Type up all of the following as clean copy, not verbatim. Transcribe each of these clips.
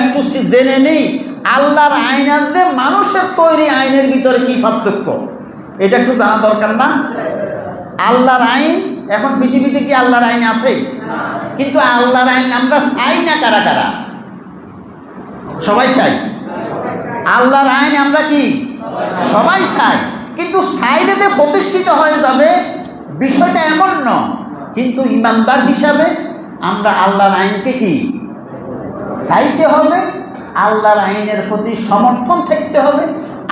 একটু জেনে নেই আল্লাহর আইন আর মানুষের তৈরি আইনের ভিতরে কি পার্থক্য, এটা একটু জানা দরকার না? আল্লাহর আইন, এখন পৃথিবীতে কি আল্লাহর আইন আছে? কিন্তু আল্লাহর আইন আমরা চাই না কারা কারা? সবাই চাই। আল্লাহর আইন আমরা কি সবাই চাই, কিন্তু চাইলে যে প্রতিষ্ঠিত হয়ে যাবে বিষয়টা এমন নয়। কিন্তু ইমানদার হিসাবে আমরা আল্লাহর আইনকে কি চাইতে হবে, আল্লাহর আইনের প্রতি সমর্থন থাকতে হবে।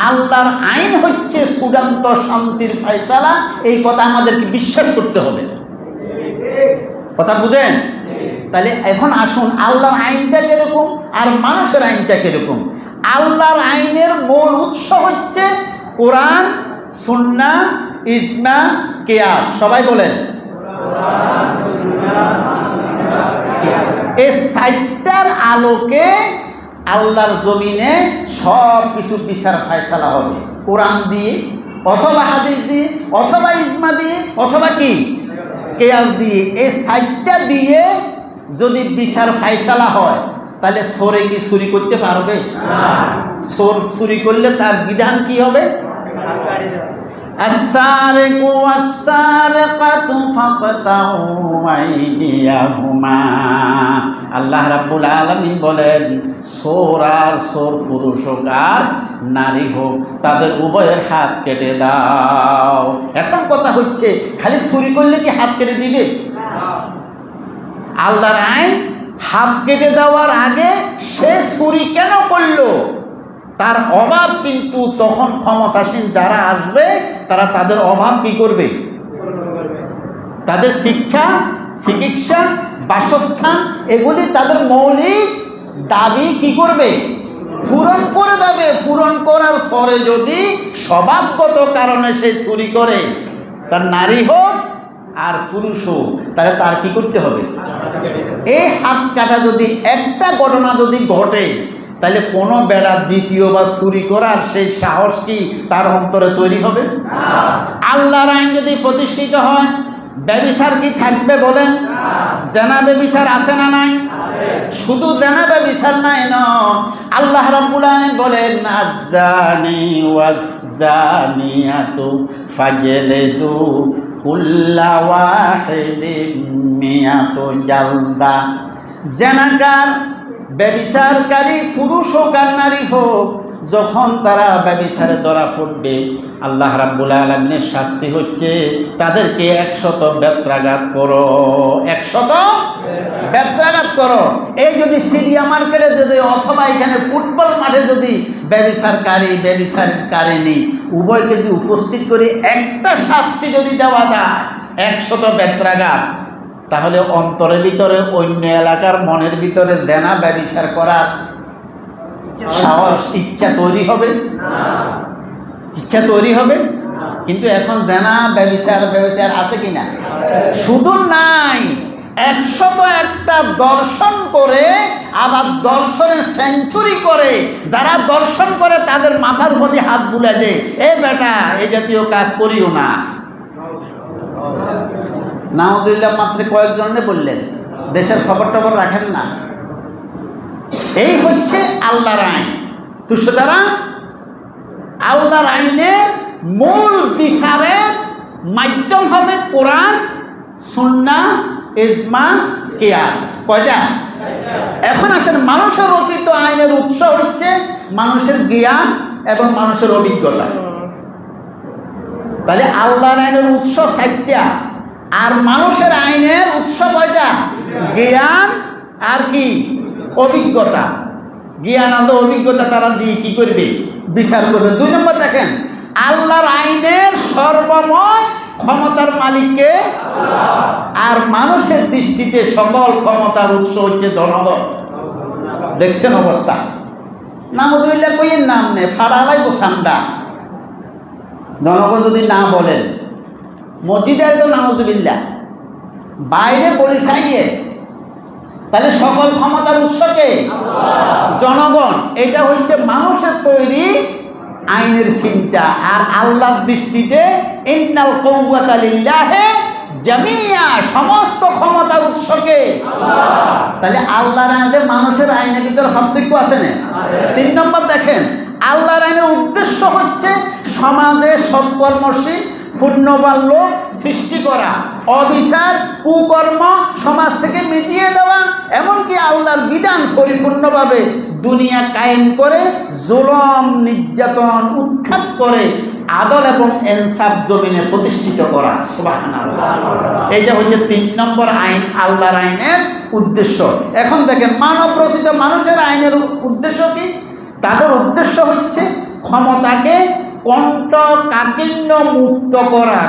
আল্লাহর আইন হচ্ছে চূড়ান্ত শান্তির ফয়সালা, এই কথা আমাদেরকে বিশ্বাস করতে হবে। কথা বুঝেন? তাহলে এখন আসুন আল্লাহর আইনটা কিরকম আর মানুষের আইনটা কিরকম। আল্লাহর আইনের মূল উৎস হচ্ছে কোরআন, সুন্নাহ, ইজমা, কিয়াস। সবাই বলেন। এই চারটার আলোকে আল্লাহর জমিনে সব কিছু বিচার ফয়সালা হবে। কোরআন দিয়ে অথবা হাদিস দিয়ে অথবা ইজমা দিয়ে অথবা কি কিয়াস দিয়ে। এই চারটা দিয়ে যদি বিচার ফয়সালা হয় তাহলে চোরে কি চুরি করতে পারবে? চোর চুরি করলে তার বিধান কি হবে? আস-সারিকু ওয়াস-সারিকাতু ফাকতাউ আইদিয়াহুমা। আল্লাহ রাব্বুল আলামিন বলেন, চোর আর চোর, পুরুষ হোক আর নারী হোক, তাদের উভয়ের হাত কেটে দাও। এখন কথা হচ্ছে খালি চুরি করলে কি হাত কেটে দিবে? আল্লাহর আইন হাত কেটে দেওয়ার আগে সে চুরি কেন করলো তার অভাব, কিন্তু তখন ক্ষমতাসীন যারা আসবে তারা তাদের অভাব কি করবে? তাদের শিক্ষা, চিকিৎসা, বাসস্থান, এগুলি তাদের মৌলিক দাবি কি করবে? পূরণ করে দেবে। পূরণ করার পরে যদি স্বভাবগত কারণে সে চুরি করে, তার নারী হোক আর পুরুষ হোক, তাহলে তার কি করতে হবে? এই হাত কাটা যদি একটা ঘটনা যদি ঘটে, তাহলে কোনো বেড়া দ্বিতীয়বার চুরি করার সেই সাহস কি তার অন্তরে তৈরি হবে? আল্লাহর আইন যদি প্রতিষ্ঠিত হয়, ব্যভিচার কি থাকবে বলেন? জেনা ব্যভিচার আছে না নাই? শুধু জেনা ব্যভিচার নাই না, আল্লাহ রাব্বুল আলামিন বলেন, আয-যানি ওয়াজ-যানিয়াতু ফাজলিদু কুল্লা ওয়াহিদিন মিয়াতু জালদা। জেনাকার, ব্যভিচারকারী পুরুষ হোক আর নারী হোক, যখন তারা ব্যভিচারে ধরা পড়বে, আল্লাহ রাব্বুল আলামিনের শাস্তি হচ্ছে তাদেরকে 100 বেত্রাঘাত করো। 100 বেত্রাঘাত করো। এই যদি সিরিয়া মার্কেটে যদি অথবা এখানে ফুটবল মাঠে যদি ব্যভিচারকারিনী উভয়কে যদি উপস্থিত করে একটা শাস্তি যদি দেওয়া যায় 100 বেত্রাঘাত, তাহলে অন্তরের ভিতরে অন্য এলাকার মনের ভিতরে দেনা ব্যভিচার করার সাহস, ইচ্ছা তৈরি হবে? ইচ্ছা তৈরি হবে? কিন্তু এখন দেনা ব্যভিচার আছে কিনা? শুধু নাই, 101টা দর্শন করে আবার দর্শনে সেঞ্চুরি করে। যারা দর্শন করে তাদের মাথার মধ্যে হাত বুলে দেয়, এ বেটা এই জাতীয় কাজ করিও না। নাউজুবিল্লাহ মাত্র কয়েকজনে বললেন, দেশের খবর টবর রাখেন না। এই হচ্ছে আল্লাহর আইন। তো সুতরাং আল্লাহর আইনের মূল বিচারের মাধ্যম হবে কোরআন, সুন্নাহ, ইজমা, কিয়াস। কয়টা? এখন আসেন মানুষের রচিত আইনের উৎস হচ্ছে মানুষের জ্ঞান এবং মানুষের অভিজ্ঞতা। তাহলে আল্লাহর আইনের উৎস 4টা, আর মানুষের আইনের উৎস কয়টা? জ্ঞান আর কি অভিজ্ঞতা। জ্ঞান আর অভিজ্ঞতা তারা দিয়ে কি করবে? বিচার করবে। 2 নম্বর দেখেন, আল্লাহর আইনের সর্বময় ক্ষমতার মালিককে, আর মানুষের দৃষ্টিতে সকল ক্ষমতার উৎস হচ্ছে জনগণ। দেখছেন অবস্থা? নাউজুবিল্লাহ কইয়ের নাম নেই, ফাড়ালাই গোসান্ডা। জনগণ যদি না বলেন, মসজিদে তো নাউজুবিল্লাহ, বাইরে বলি চাইয়ে, তাহলে সকল ক্ষমতার উৎসকে জনগণ। এটা হচ্ছে মানুষের তৈরি আইনের চিন্তা। আর আল্লাহর দৃষ্টিতে ইন্নাল কুওয়াতা লিল্লাহি জামিয়া, সমস্ত ক্ষমতার উৎসকে তাহলে আল্লাহর আইনে মানুষের আইনের ভিতরে পার্থক্য আছে না? 3 নম্বর দেখেন, আল্লাহর আইনের উদ্দেশ্য হচ্ছে সমাজে সৎকর্মশীল পুণ্যবান লোক সৃষ্টি করা, অবিচার কুকর্ম সমাজ থেকে মিটিয়ে দেওয়া, এমনকি আল্লাহর বিধান পরিপূর্ণভাবে দুনিয়া কায়েম করে জুলুম নির্যাতন উৎখাত করে আদল এবং ইনসাফ জমিনে প্রতিষ্ঠিত করা। সুবহানাল্লাহ। এইটা হচ্ছে 3 নম্বর আইন, আল্লাহর আইনের উদ্দেশ্য। এখন দেখেন মানব রচিত মানুষের আইনের উদ্দেশ্য কি? তাদের উদ্দেশ্য হচ্ছে ক্ষমতাকে কণ্ঠকাঠিন্য মুক্ত করা,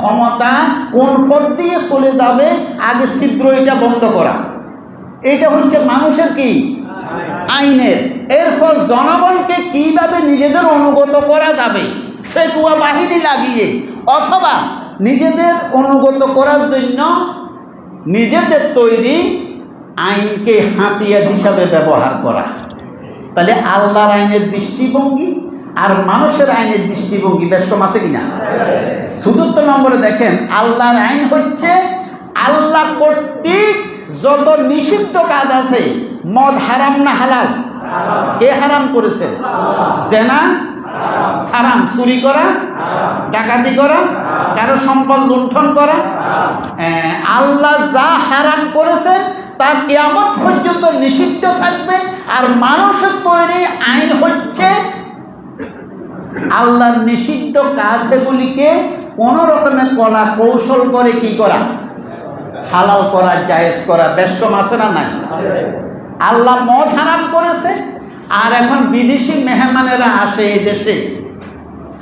ক্ষমতা কোন পথ দিয়ে চলে যাবে আগে ছিদ্র এটা বন্ধ করা। এটা হচ্ছে মানুষের কি আইনের। এরপর জনগণকে কিভাবে নিজেদের অনুগত করা যাবে ফেকুয়া বাহিনী লাগিয়ে, অথবা নিজেদের অনুগত করার জন্য নিজেদের তৈরি আইনকে হাতিয়ার হিসাবে ব্যবহার করা। তাহলে আল্লাহর আইনের দৃষ্টিভঙ্গি আর মানুষের আইনের দৃষ্টিভঙ্গি বেশ কম আছে কিনা? ৪ নম্বরে দেখেন, আল্লাহর আইন হচ্ছে আল্লাহ কর্তৃক যত নিষিদ্ধ কাজ আছে, মদ হারাম না হালাল? কে হারাম করেছে? জেনা হারাম, চুরি করা, ডাকাতি করা, কারো সম্পদ লুণ্ঠন করা। আল্লাহ যা হারাম করেছেন তা কিয়ামত পর্যন্ত নিষিদ্ধ থাকবে। আর মানুষের তৈরি আইন হচ্ছে আল্লাহর নিষিদ্ধ কাজগুলিকে কোনো রকমের কলা কৌশল করে কি করা? হালাল করা, জায়েজ করা। বেশ কম আছে না নাই? আল্লাহ মদ হারাম করেছে, আর এখন বিদেশি মেহমানেরা আসে এই দেশে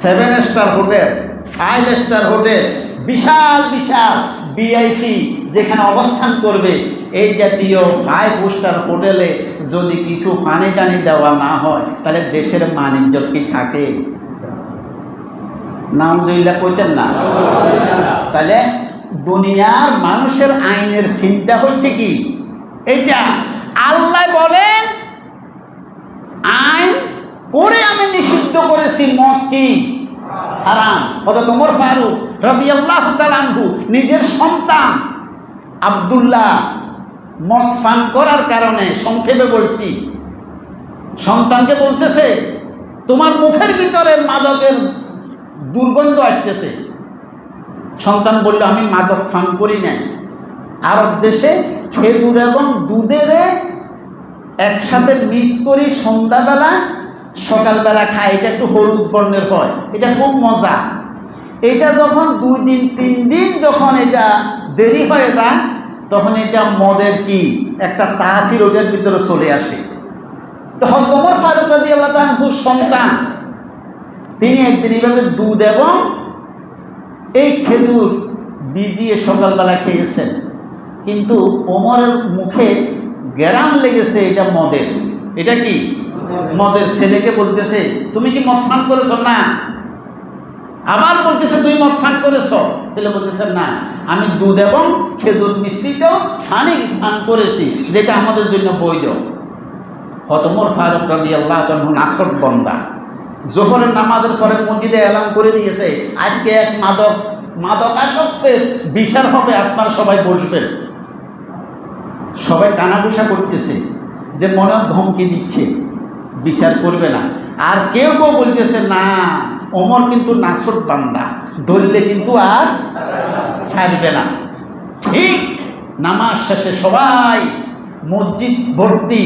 7 স্টার হোটেল, 5 স্টার হোটেল, বিশাল বিশাল ভিআইপি যেখানে অবস্থান করবে, এই জাতীয় 5 স্টার হোটেলে যদি কিছু পানি টানি দেওয়া না হয় তাহলে দেশের মান ইজ্জত কি থাকে? নাউজুবিল্লাহ কইতেন না? তাহলে দুনিয়ার মানুষের আইনের চিন্তা হচ্ছে কি এইটা। আল্লাহ বলেন আইন করে আমি নিষিদ্ধ করেছি মদ কি হারাম। হযরত ওমর ফারুক রাদিয়াল্লাহু তাআলা আনহু নিজের সন্তান আব্দুল্লাহ মদ পান করার কারণে, সংক্ষেপে বলছি, সন্তানকে বলতেছে তোমার মুখের ভিতরে মাদকের দুর্গন্ধ আসতেছে। সন্তান বলল আমি মাদক পান করি নাই। আরব দেশে খেজুর এবং দুধের একসাথে মিক্স করি, সন্ধ্যাবেলা সকালবেলা খায়, এটা একটু হলুদ বর্ণের হয়, এটা খুব মজা। এটা যখন 2 দিন 3 দিন যখন এটা দেরি হয়ে যায়, তখন এটা মদের কি একটা তাসির ওটার ভিতরে চলে আসে। তখন ওমর ফারুক রাদিয়াল্লাহু তাআলা সন্তান তিনি একদিন এইভাবে দুধ এবং এই খেজুর ভিজিয়ে সকালবেলা খেয়েছেন, কিন্তু ওমরের মুখে গ্যারাম লেগেছে এটা মদের। এটা কি মদের। ছেলেকে বলতেছে তুমি কি মদ পান করেছ? না। আবার বলতেছে তুমি মদ পান করেছ? ছেলে বলতেছে না, আমি দুধ এবং খেজুর মিশ্রিত পানি পান করেছি, যেটা আমাদের জন্য বৈধ। ওমর ফারুক রাদিয়াল্লাহু তাআলা নাসর বন্দা, জোহরের নামাজের পরে মসজিদে এলান করে দিয়েছে আজকে এক মাদকাসক্তের বিচার হবে, আপনারা সবাই বসবেন। সবাই কানাঘুষা করতেছে যে মনে ধমকি দিচ্ছে, বিচার করবে না। আর কেউ কেউ বলতেছে না, ওমর কিন্তু নাসর বান্দা, ধরলে কিন্তু আর ছাড়বে না। ঠিক নামাজ শেষে সবাই মসজিদ ভর্তি,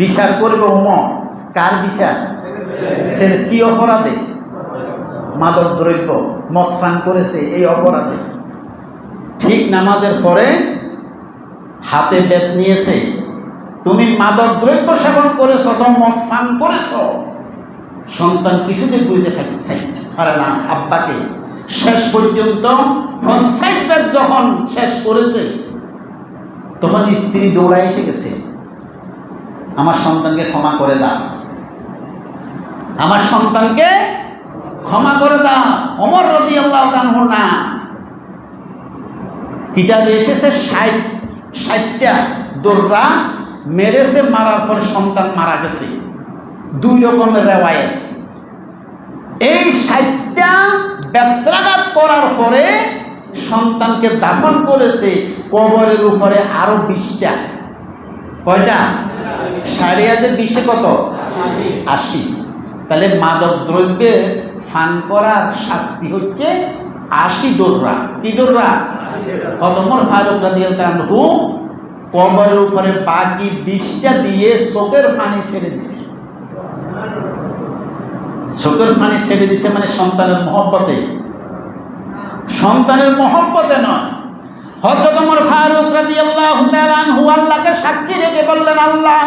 বিচার করবে ওমর। কার বিচার? ছেলে কি অপরাধে? মাদক দ্রব্য মদ পান করেছে, এই অপরাধে। ঠিক নামাজের পরে হাতে বেত নিয়েছে, তুমি মাদক দ্রব্য সেবন করেছ, তুমি মদ পান করেছ। সন্তান কিছুতে বুঝতে থাকছে পারে না আব্বাকে। শেষ পর্যন্ত পঞ্চায়েত যখন শেষ করেছে, তখন স্ত্রী দৌড়ায় এসে গেছে, আমার সন্তানকে ক্ষমা করে দাও, আমার সন্তানকে ক্ষমা করে দাও। ওমর রাদিয়াল্লাহু তাআলা না, কিতাবে এসেছে 60টা দৌড়া মেরেছে, মারার পর সন্তান মারা গেছে। 2 রকমের রেওয়ায়েত। এই 60টা ব্যত্রাঘাত করার পরে সন্তানকে দাফন করেছে কবরের উপরে আরো 20টা। কয়টা? শরিয়াতের 20 কত? 80। তাহলে মাদক দ্রব্যের ফান করার শাস্তি হচ্ছে 80 দোররা। কি দোররা? ওমর ফারুক রাদিয়াল্লাহু আনহু কবরের উপরে বাকি 20টা দিয়ে চোখের পানি ছেড়ে দিছে। চোখের পানি ছেড়ে দিছে মানে সন্তানের মহব্বতে, সন্তানের মহব্বতে নয়। হযরত ওমর ফারুক রাদিয়াল্লাহু তাআলা আনহু আল্লাহকে সাক্ষী রেখে বললেন, আল্লাহ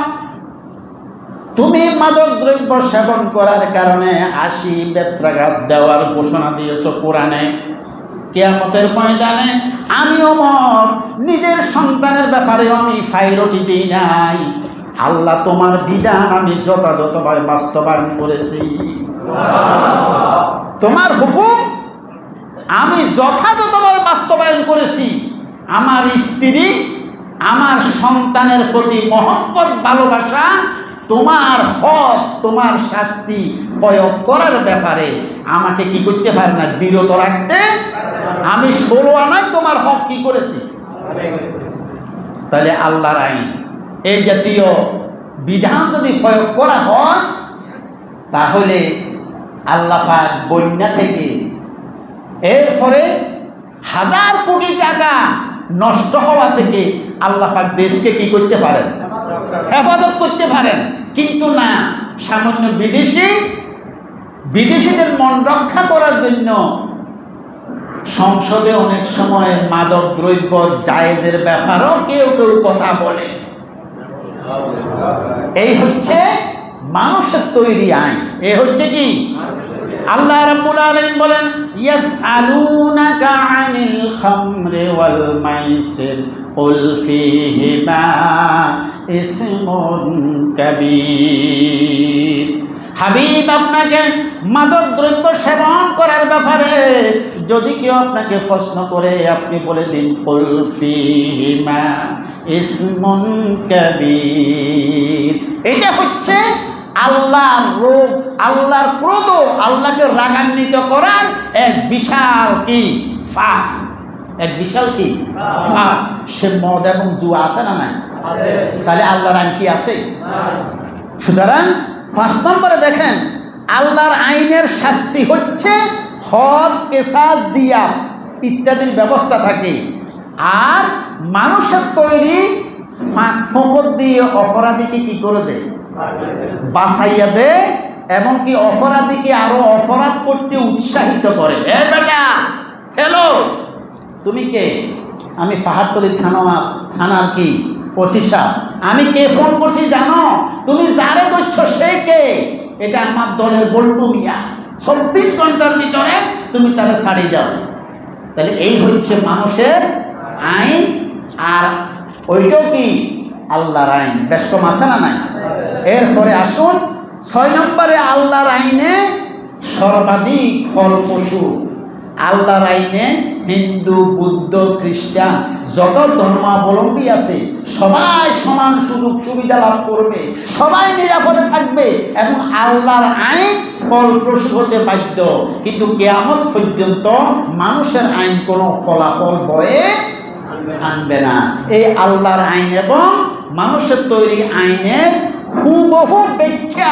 তুমি মাদক দ্রব্য সেবন করার কারণে 80 বেত্রাঘাত দেওয়ার ঘোষণা দিয়েছো কোরআনে। কিয়ামতের ময়দানে আমি ওমর নিজের সন্তানের ব্যাপারে আমি ফাইরটি দিই নাই। আল্লাহ তোমার বিধান আমি যথাযথভাবে বাস্তবায়ন করেছি। তোমার হুকুম আমি যথাযথভাবে বাস্তবায়ন করেছি। আমার স্ত্রী, আমার সন্তানের প্রতি মহব্বত, ভালোবাসা, তোমার হক, তোমার শাস্তি প্রয়োগ করার ব্যাপারে আমাকে কি করতে পারে না, বিরত রাখতে। আমি 16 আনায় তোমার হক কি করেছি। তাহলে আল্লাহর আইন, এই জাতীয় বিধান যদি প্রয়োগ করা হয় তাহলে আল্লাহ পাক বন্যা থেকে এরপরে 1000 কোটি টাকা নষ্ট হওয়া থেকে আল্লাহ পাক দেশকে কি করতে পারেন, হেফাজত করতে পারেন। কিন্তু না, সামান্য বিদেশিদের মন রক্ষা করার জন্য সংসদে অনেক সময় মাদক দ্রব্য জায়েজের ব্যাপারেও কেউ কেউ কথা বলে। এই হচ্ছে মানুষের তৈরি আইন। এ হচ্ছে কি? আল্লাহ রাব্বুল আলামিন বলেন, ইয়াসআলুনাকা আনিল খামরি ওয়াল মাইসির কুল ফীহিমা ইসমুন কাবীর। হাবিব, আপনাকে মাদক দ্রব্য সেবন করার ব্যাপারে যদি কেউ আপনাকে প্রশ্ন করে, আপনি বলে দিন কুল ফীহিমা ইসমুন কাবীর। এটা হচ্ছে আল্লাহর রূপ, আল্লাহর ক্রোধ, আল্লাহকে রাগান্বিত করার এক বিশাল কি ফাঁক, এক বিশাল কি ফাঁক। সে মদ এবং জুয়া আছে না নাই? তাহলে আল্লাহর আইন কি আছে? সুতরাং 5 নম্বরে দেখেন, আল্লাহর আইনের শাস্তি হচ্ছে হদ, কেসাস, দিয়া ইত্যাদির ব্যবস্থা থাকে। আর মানুষের তৈরি ফাঁক দিয়ে অপরাধীকে কি করে দেয়, বাঁচাইয়া দেয়, এমনকি অপরাধীকে আরো অপরাধ করতে উৎসাহিত করে। এ বেটা, হ্যালো, তুমি কে? আমি পাহাড়তলী থানার কি ওসি সাহেব। আমি কে ফোন করছি জানো? তুমি যারে ধরছ সে কে? এটা আমার দলের বল্টু মিয়া। 24 ঘন্টার ভিতরে তুমি তারা ছাড়িয়ে দাও। তাহলে এই হচ্ছে মানুষের আইন। আর ওইটাও কি আল্লাহর আইন। বেশ কম আছে না নাই? এরপরে আসুন 6 নম্বরে, আল্লাহর আইনে সর্বাধিক ফলপ্রসূ। আল্লাহর আইনে হিন্দু, বুদ্ধ, খ্রিস্টান যত ধর্মাবলম্বী আছে সবাই সমান সুযোগ সুবিধা লাভ করবে, সবাই নিরাপদে থাকবে এবং আল্লাহর আইন ফলপ্রসূ হতে বাধ্য। কিন্তু কিয়ামত পর্যন্ত মানুষের আইন কোনো ফলাফল বয়ে আনবে না। এই আল্লাহর আইন এবং মানুষের তৈরি আইনের হুবহু ব্যাখ্যা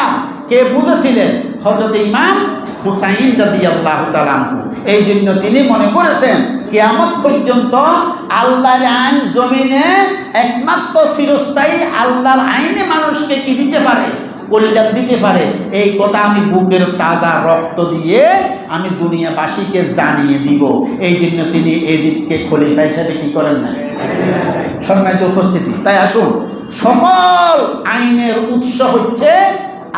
কে বুঝেছিলেন? হযরত ইমাম হুসাইন রাদিয়াল্লাহু তাআলা আনহু। এই জন্য তিনি মনে করেছেন কিয়ামত পর্যন্ত আল্লাহর আইন জমিনে একমাত্র চিরস্থায়ী। আল্লাহর আইনে মানুষকে কি দিতে পারে? কল্যাণ দিতে পারে। এই কথা আমি বুকের তাজা রক্ত দিয়ে আমি দুনিয়াবাসীকে জানিয়ে দিব। এই জন্য তিনি এজিদকে খলিফা হিসেবে কি করেন না? সম্মানিত উপস্থিতি, তাই আসুন, সকল আইনের উৎস হচ্ছে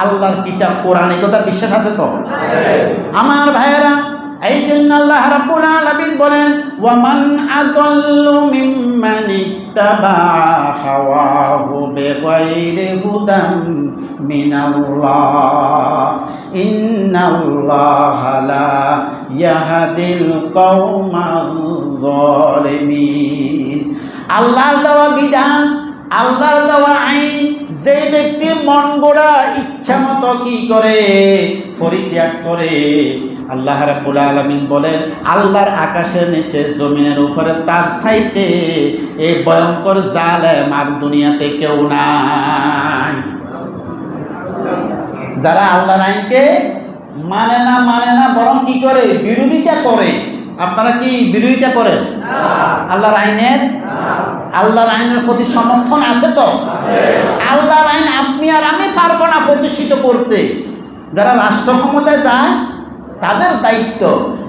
আল্লাহর কিতাব কোরআন। এই কথা বিশ্বাস আছে তো আমার ভাইয়েরা? এই জন্য আল্লাহ রাব্বুল আলামিন বলেন, ওয়ামান আদাল্লু মিম্মান ইত্তাবা হাওয়াহু বিগাইরি হুদাম মিনাল্লাহ ইন্নাল্লাহা লা ইয়াহদিল কওমাল যালিমিন। আল্লাহর দেওয়া বিধান, আল্লাহর দেওয়া আইন যে ব্যক্তি মন গড়া ইচ্ছা মতো কি করে, পরিত্যাগ করে, আল্লাহ রাব্বুল আলামিন বলেন, আল্লাহর আকাশের নিচে জমিনের উপরে তার চাইতে এই ভয়ঙ্কর জালেম আর দুনিয়াতে কেউ নাই। যারা আল্লাহর আইনকে মানে না বরং কি করে? বিরোধিতা করে। আপনারা কি বিরোধিতা করেন আল্লাহর আইনের? আল্লাহর আইনের প্রতি সমর্থন আছে তো? আল্লাহর আইন আপনি আর আমি পারবো না প্রতিষ্ঠিত করতে। যারা রাষ্ট্র ক্ষমতায় যায় তাদের দায়িত্ব,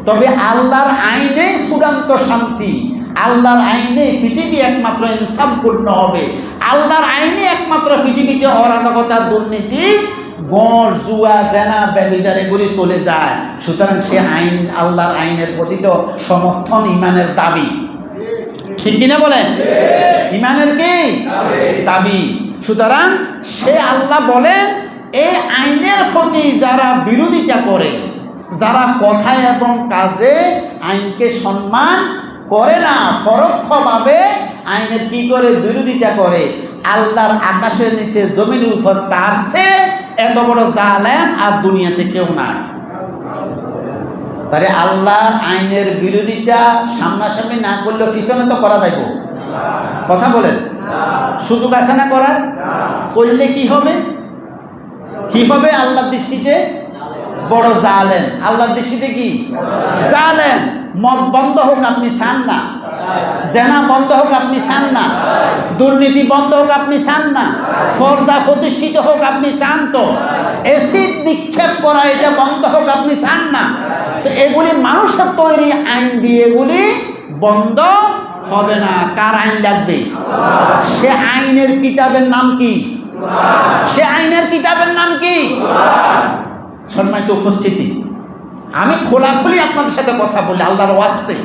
তবে আল্লাহর আইনে চূড়ান্ত শান্তি, আল্লাহর আইনে পৃথিবী একমাত্র ইনসাফপূর্ণ হবে, আল্লাহর আইনে একমাত্র পৃথিবীতে অরাজকতা, দুর্নীতি, গড়, জুয়া, জেনা, ব্যভিচার এগুলি চলে যায়। সুতরাং সে আইন, আল্লাহর আইনের প্রতি তো সমর্থন ইমানের দাবি, ঠিক কিনা বলেন? ইমানের কি দাবি? সুতরাং সে আল্লাহ বলেন, এই আইনের প্রতি যারা বিরোধিতা করে, যারা কথায় এবং কাজে আইনকে সম্মান করে না, পরোক্ষভাবে আইনের কি করে? বিরোধিতা করে, আল্লাহর আকাশের নিচে জমিনের উপর তার সে এত বড় জালেম আর দুনিয়াতে কেউ নাই। তাহলে আল্লাহর আইনের বিরোধিতা সামনাসামনি না করলেও পিছনে তো করা যাইব। কথা বলেন, সুযোগ আছে না করার? করলে কি হবে? কি হবে? আল্লাহর দৃষ্টিতে বড় জালেম। আল্লাহর দৃষ্টিতে কি? জালেম। মদ বন্ধ হোক আপনি চান না, জেনা বন্ধ হোক আপনি চান না, দুর্নীতি বন্ধ হোক আপনি চান না, পর্দা প্রতিষ্ঠিত হোক আপনি চান তো, এসিড নিক্ষেপ করা এটা বন্ধ হোক আপনি চান না। তো এগুলি মানুষের তৈরি আইন দিয়ে এগুলি বন্ধ হবে না। কার আইন লাগবে? সে আইনের কিতাবের নাম কি? সে আইনের কিতাবের নাম কি? সম্মানিত উপস্থিতি, আমি খোলাখুলি আপনাদের সাথে কথা বলি আল্লাহর ওয়াস্তে।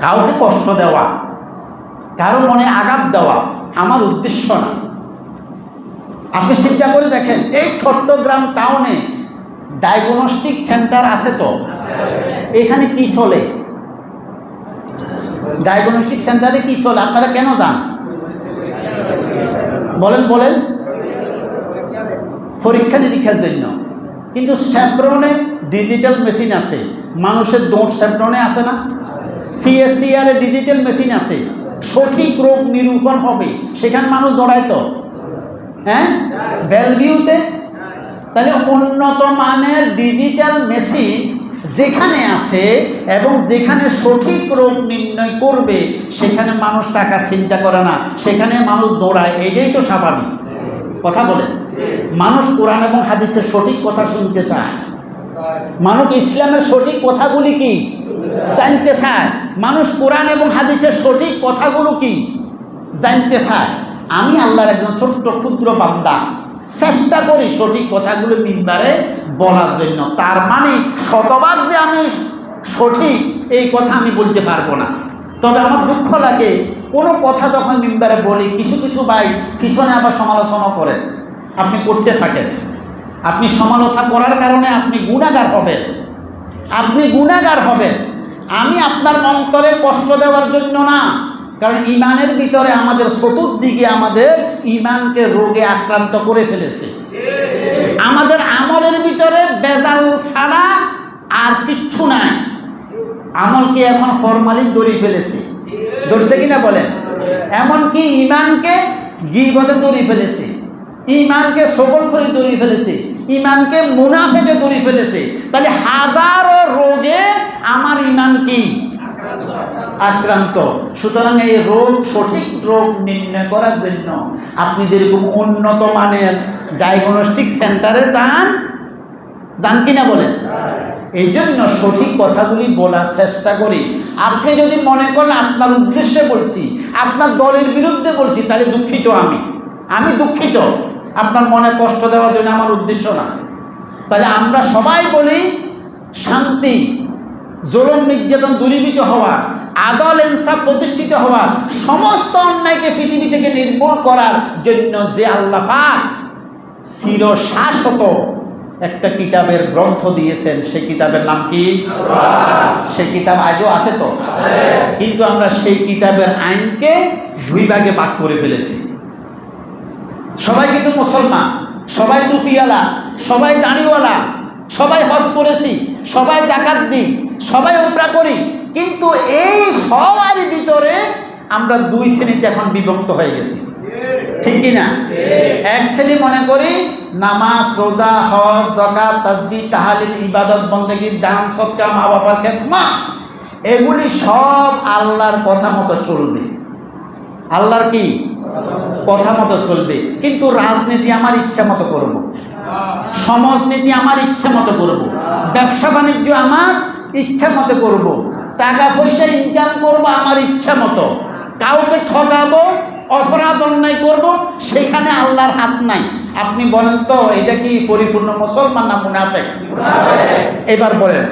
কাউকে কষ্ট দেওয়া, কারো মনে আঘাত দেওয়া আমার উদ্দেশ্য না। আপনি চিন্তা করে দেখেন, এই চট্টগ্রাম টাউনে ডায়াগনস্টিক সেন্টার আছে তো? এখানে কি চলে? ডায়াগনস্টিক সেন্টারে কি চলে? আপনারা কেন যান? বলেন। পরীক্ষা নিরীক্ষার জন্য। কিন্তু স্যাফরনে ডিজিটাল মেশিন আছে, মানুষের দৌড় স্যাফরনে আছে না? CSCR এ ডিজিটাল মেশিন আছে, সঠিক রোগ নিরূপণ হবে, সেখানে মানুষ দৌড়ায় তো। হ্যাঁ, বেলভিউতে। তাহলে উন্নত মানের ডিজিটাল মেশিন যেখানে আছে এবং যেখানে সঠিক রোগ নির্ণয় করবে, সেখানে মানুষ টাকা চিন্তা করে না, সেখানে মানুষ দৌড়ায়। এটাই তো স্বাভাবিক। কথা বলেন, মানুষ কোরআন এবং হাদিসের সঠিক কথা শুনতে চায়, মানুষ ইসলামের সঠিক কথাগুলি কি জানতে চায়, মানুষ কোরআন এবং হাদিসের সঠিক কথাগুলো কি জানতে চায়। আমি আল্লাহর একজন ছোট্ট ক্ষুদ্র বান্দা, চেষ্টা করি সঠিক কথাগুলো মিম্বারে বলার জন্য। তার মানে শতভাগ যে আমি সঠিক এই কথা আমি বলতে পারবো না। তবে আমার দুঃখ লাগে, কোনো কথা যখন মিম্বারে বলি, কিছু ভাই পিছনে আবার সমালোচনা করেন। আপনি করতে থাকেন, আপনি সমালোচনা করার কারণে আপনি গুনাহগার হবেন, আপনি গুনাহগার হবেন। আমি আপনার অন্তরে কষ্ট দেওয়ার জন্য না, কারণ ইমানের ভিতরে আমাদের চতুর্দিকে আমাদের ইমানকে রোগে আক্রান্ত করে ফেলেছে। আমাদের আমলের ভিতরে বেজাল ছাড়া আর কিচ্ছু নাই। আমলকে এখন ফরমালিন দড়িয়ে ফেলেছে, ধরছে কিনা বলেন? এমনকি ইমানকে গীবতে দড়িয়ে ফেলেছে, ইমানকে সকল করে দড়িয়ে ফেলেছে, ইমানকে মুনাফেকে দড়িয়ে ফেলেছে। তাহলে হাজারো রোগে আমার ইমান কি আক্রান্ত। সুতরাং এই রোগ, সঠিক রোগ নির্ণয় করার জন্য আপনি যেরকম উন্নত মানের ডায়াগনস্টিক সেন্টারে যান কিনা বলেন? এই জন্য সঠিক কথাগুলি বলার চেষ্টা করি। আপনি যদি মনে করেন আপনার উদ্দেশ্যে বলছি, আপনার দলের বিরুদ্ধে বলছি, তাহলে দুঃখিত। আমি দুঃখিত, আপনার মনে কষ্ট দেওয়ার জন্য আমার উদ্দেশ্য না। তাহলে আমরা সবাই বলি শান্তি, জুলুম নির্যাতন দূরীভূত হওয়া, আদল ইনসাফ প্রতিষ্ঠিত হওয়া, সমস্ত অন্যায়কে পৃথিবী থেকে নির্মূল করার জন্য যে আল্লাহ পাক চিরশাশ্বত একটা কিতাবের গ্রন্থ দিয়েছেন, সেই কিতাবের নাম কি? সেই কিতাব আজও আছে তো? কিন্তু আমরা সেই কিতাবের আইনকে দুই ভাগে ভাগ করে ফেলেছি। সবাই কিন্তু মুসলমান, সবাই টুপিওয়ালা, সবাই দাড়িওয়ালা, সবাই হজ করেছি, সবাই যাকাত দিই, সবাই উমরা করি, কিন্তু এই সবারই ভিতরে আমরা দুই শ্রেণীতে এখন বিভক্ত হয়ে গেছি, ঠিক কিনা? এক শ্রেণী মনে করি নামাজ, রোজা, হজ, যাকাত, তাসবিহ, তাহলিল, ইবাদত, বন্দেগী, দান, সদকা, মা বাবার খেদমত, এগুলি সব আল্লাহর কথা মতো চলবে। আল্লাহর কি কথা মতো চলবে, কিন্তু রাজনীতি আমার ইচ্ছা মতো করব, সমাজনীতি আমার ইচ্ছা মতো করব, ব্যবসা বাণিজ্য আমার ইচ্ছা মতো করব, টাকা পয়সা ইনকাম করব আমার ইচ্ছা মতো, কাউকে ঠকাবো, অপরাধ অন্যায় করব, সেখানে আল্লাহর হাত নাই। আপনি বলেন তো এটা কি পরিপূর্ণ মুসলমান না মুনাফিক? এবার বলেন,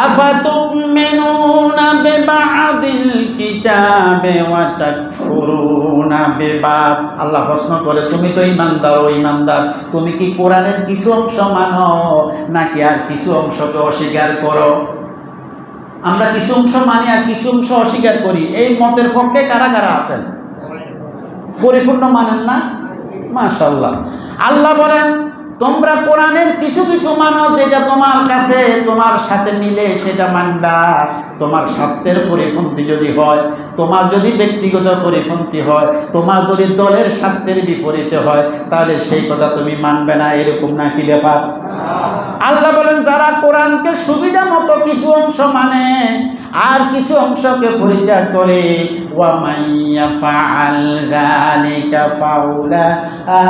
আফাতুমিনুনা বিবাদিল কিতাবে ওয়া তাকফুরুনা বিবাদ। আল্লাহ প্রশ্ন করে, তুমি তো ঈমানদার, ও ঈমানদার, তুমি কি কোরআনের কিছু অংশ মানো নাকি আর কিছু অংশকে অস্বীকার করো? আমরা কিছু অংশ মানি আর কিছু অংশ অস্বীকার করি। এই মতের পক্ষে কারা কারা আছেন? পরিপূর্ণ মানেন না? মাশাআল্লাহ। আল্লাহ বলেন, তোমরা কোরআনের কিছু কিছু মানো, যেটা তোমার কাছে তোমার সাথে মিলে সেটা মানবা। তোমার স্বার্থের পরিপন্থী যদি হয়, তোমার যদি ব্যক্তিগত পরিপন্থী হয়, তোমার যদি দলের স্বার্থের বিপরীতে হয়, তাহলে সেই কথা তুমি মানবে না। এরকম নাকি ব্যাপার? আল্লাহ বলেন, যারা কোরআনকে সুবিধা মতো কিছু অংশ মানে আর কিছু অংশকে পরিত্যাগ করে, ওয়া মাইয়া ফাআল যালিকা ফাউলাইকা,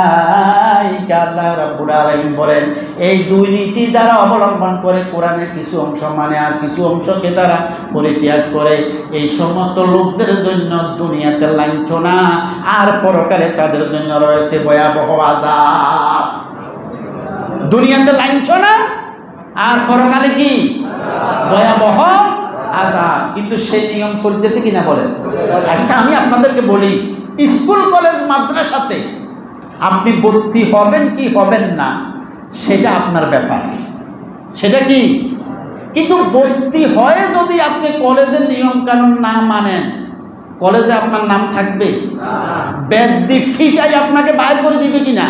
আল্লাহ রাব্বুল আলামিন বলেন, এই দুই নীতি যারা অবলম্বন করে, কোরআনের কিছু অংশ মানে আর কিছু অংশকে তারা পরিত্যাগ করে, এই সমস্ত লোকদের জন্য দুনিয়াতে লাঞ্ছনা আর পরকালে তাদের জন্য রয়েছে ভয়াবহ আযাব। দুনিয়াতে লাঞ্ছনা আর পরকালে কি? ভয়াবহ আযাব। কিন্তু সেই নিয়ম চলতেছে কিনা বলেন? আচ্ছা, আমি আপনাদেরকে বলি, স্কুল কলেজ মাদ্রাসাতে আপনি ভর্তি হবেন কি হবেন না সেটা আপনার ব্যাপার, সেটা কি? কিন্তু ভর্তি হয়ে যদি আপনি কলেজের নিয়ম কানুন না মানেন, কলেজে আপনার নাম থাকবে? বেদ্যি ফিটাই আপনাকে বাইর করে দিবে কিনা?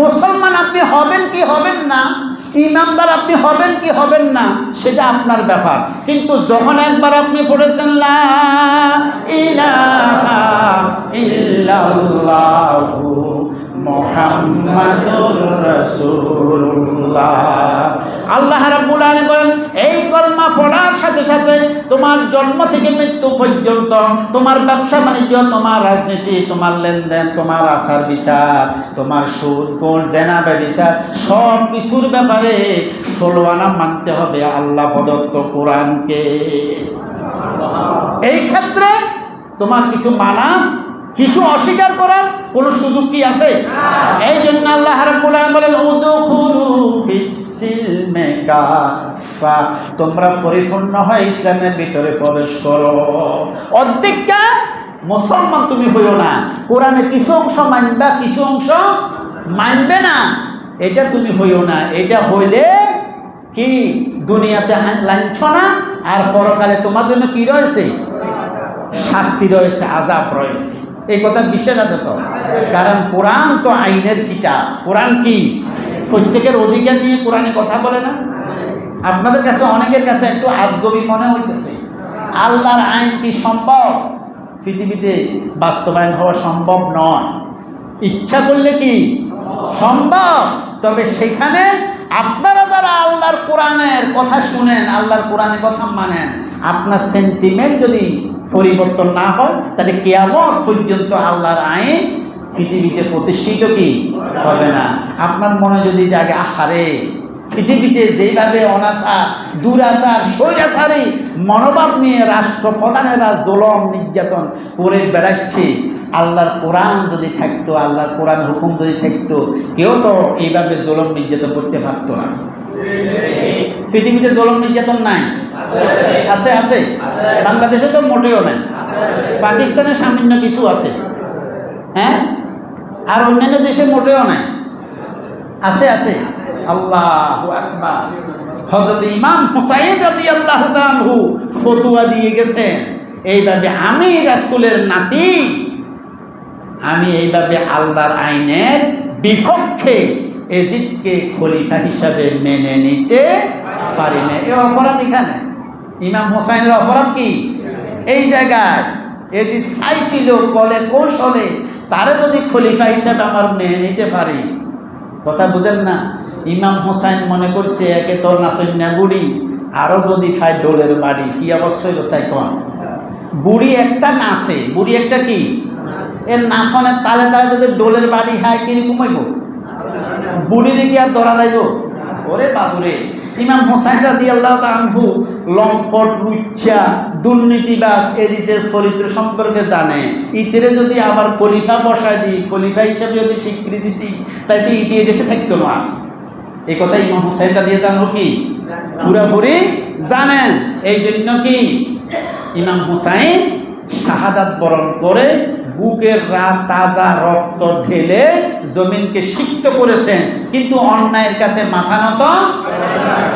মুসলমান আপনি হবেন কি হবেন না, ইমানদার আপনি হবেন কি হবেন না, সেটা আপনার ব্যাপার। কিন্তু যখন একবার আপনি পড়েছেন লা ইলাহা ইল্লাল্লাহু মুহাম্মাদুর রাসূলুল্লাহ, আল্লাহ রাব্বুল আলামিন বলেন, এই কলমা পড়ার সাথে সাথে তোমার জন্ম থেকে মৃত্যু পর্যন্ত তোমার ব্যবসা বাণিজ্য, তোমার রাজনীতি, তোমার লেনদেন, তোমার আচার বিচার, তোমার সুদ, ঘুষ, জেনা, ব্যভিচার, সব কিছুর ব্যাপারে 16 আনা মানতে হবে আল্লাহ প্রদত্ত কোরআনকে। এই ক্ষেত্রে তোমার কিছু মানা, কিছু অস্বীকার করার কোনো সুযোগ কি আছে? এই জন্য আল্লাহ রাব্বুল আলামিন বলেন, উদখুলু ফিস-সিলমি কাফা, তোমরা পরিপূর্ণ হয়ে ইসলামের ভিতরে প্রবেশ করো। অর্ধেকটা মুসলমান তুমি হইও না, কোরআনের কিছু অংশ মানবা, কিছু অংশ মানবে না, এটা তুমি হইও না। এটা হইলে কি দুনিয়াতে লাঞ্ছনা আর পরকালে তোমার জন্য কি রয়েছে? শাস্তি রয়েছে, আযাব রয়েছে। এই কথা বিশ্বাস আছে তো? কারণ কোরআন তো আইনের কিতাব। কোরআন কি প্রত্যেকের অধিকার নিয়ে কোরআনে কথা বলে না? আপনাদের কাছে, অনেকের কাছে একটু আজগবি মনে হইতেছে। আল্লাহর আইন কি সম্ভব পৃথিবীতে বাস্তবায়ন হওয়া সম্ভব নয়? ইচ্ছা করলে কি সম্ভব? তবে সেখানে আপনারা যারা আল্লাহর কোরআনের কথা শুনেন, আল্লাহর কোরআনের কথা মানেন, আপনার সেন্টিমেন্ট যদি পরিবর্তন না হয়, তাহলে কিয়ামত পর্যন্ত আল্লাহর আইন পৃথিবীতে প্রতিষ্ঠিত কি হবে না। আপনার মনে যদি জাগে, আহারে পৃথিবীতে যেভাবে অনাচার, দুরাচার, স্বৈরাচারী মনোভাব নিয়ে রাষ্ট্রপ্রধানেরা জুলুম নির্যাতন করে বেড়াচ্ছে, আল্লাহর কোরআন যদি থাকতো, আল্লাহর কোরআন হুকুম যদি থাকতো, কেউ তো এইভাবে জুলুম নির্যাতন করতে পারতো না। পৃথিবীতে জুলুম নির্যাতন নাই? আছে, আছে। বাংলাদেশে তো মোটেও নাই। পাকিস্তানে সামান্য কিছু আছে, হ্যাঁ, আর অন্যান্য দেশে মোটেও নাই। আছে, আছে। আল্লাহু আকবার। হযরত ইমাম হুসাইন রাদিয়াল্লাহু তাআলা আনহু ফতোয়া দিয়ে গেছেন, এইভাবে আমি রাসূলের নাতি, আমি এইভাবে আল্লাহর আইনের বিপক্ষে এজিদকে খলিফা হিসাবে মেনে নিতে পারি না। এই অপরাধ এখানে। ইমাম হোসাইনের অপরাধ কি? এই জায়গায় এজিদ চাইছিল কলে কৌশলে তারে যদি খলিফা হিসাবে আমার মেনে নিতে পারি। কথা বুঝেন না? ইমাম হোসাইন মনে করছে একে তো নাচন্যা বুড়ি, আরো যদি খায় ডোলের বাড়ি, কি অবশ্যই চাই কন। বুড়ি একটা নাচে, বুড়ি একটা কি এর নাচনের তালে তালে যদি ডোলের বাড়ি খায় কিরকম হইব? বুড়ির কি আর ধরা যাইব? ওরে বাবুরে। ইমাম হোসাইন রাদিয়াল্লাহু তাআলা আনহু লম্পট, লুচ্চা, দুর্নীতিবাজ এজিদের চরিত্র সম্পর্কে জানে। ইতিরে যদি আবার খলিফা বসায় দিই, খলিফা হিসাবে যদি স্বীকৃতি দিই, তাইতে ইতি দেশে থাকতো না। এই কথা ইমাম হোসাইন রাদিয়াল্লাহু তাআলা কি পুরোপুরি জানেন। এই জন্য কি ইমাম হোসাইন শাহাদাত বরণ করে বুকের তাজা রক্ত ঢেলে জমিনকে সিক্ত করেছেন, কিন্তু অন্যায়ের কাছে মাথা নত।